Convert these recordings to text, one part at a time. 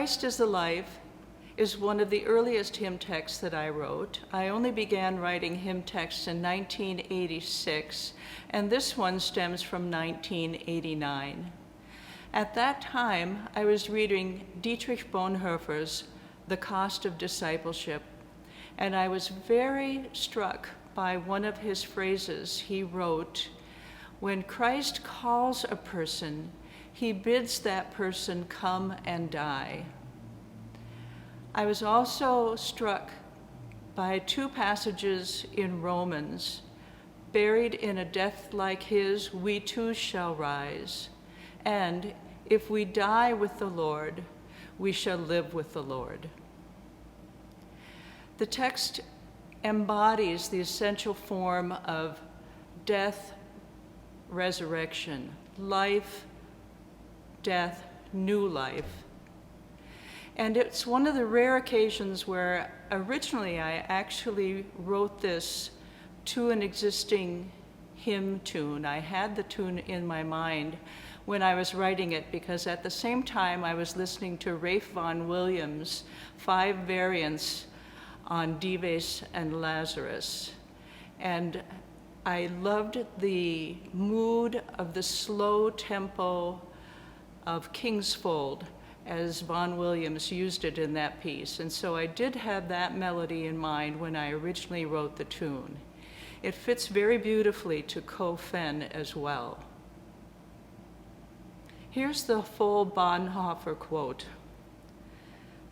Christ is the Life is one of the earliest hymn texts that I wrote. I only began writing hymn texts in 1986, and this one stems from 1989. At that time, I was reading Dietrich Bonhoeffer's The Cost of Discipleship, and I was very struck by one of his phrases. He wrote, "When Christ calls a person, he bids that person come and die." I was also struck by two passages in Romans. Buried in a death like his, we too shall rise. And if we die with the Lord, we shall live with the Lord. The text embodies the essential form of death, resurrection, life, death, new life. And it's one of the rare occasions where originally I actually wrote this to an existing hymn tune. I had the tune in my mind when I was writing it, because at the same time I was listening to Ralph Vaughan Williams' 5 variants on Dives and Lazarus. And I loved the mood of the slow tempo of Kingsfold as Vaughan Williams used it in that piece. And so I did have that melody in mind when I originally wrote the tune. It fits very beautifully to COE FEN as well. Here's the full Bonhoeffer quote.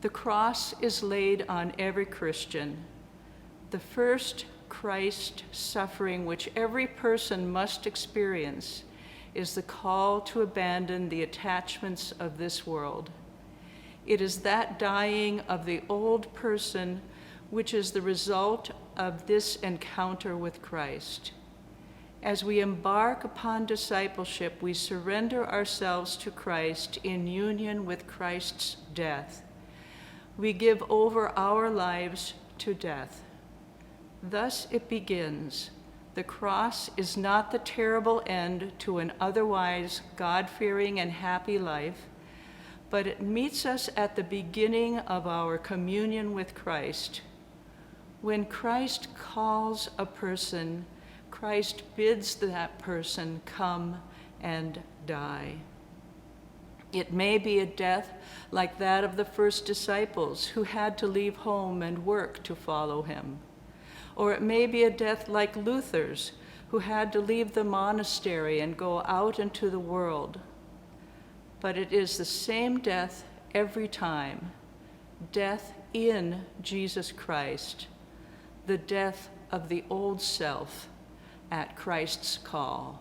"The cross is laid on every Christian, the first Christ suffering which every person must experience is the call to abandon the attachments of this world. It is that dying of the old person which is the result of this encounter with Christ. As we embark upon discipleship, we surrender ourselves to Christ in union with Christ's death. We give over our lives to death. Thus it begins. The cross is not the terrible end to an otherwise God-fearing and happy life, but it meets us at the beginning of our communion with Christ. When Christ calls a person, Christ bids that person come and die. It may be a death like that of the first disciples who had to leave home and work to follow him. Or it may be a death like Luther's, who had to leave the monastery and go out into the world. But it is the same death every time, death in Jesus Christ, the death of the old self at Christ's call.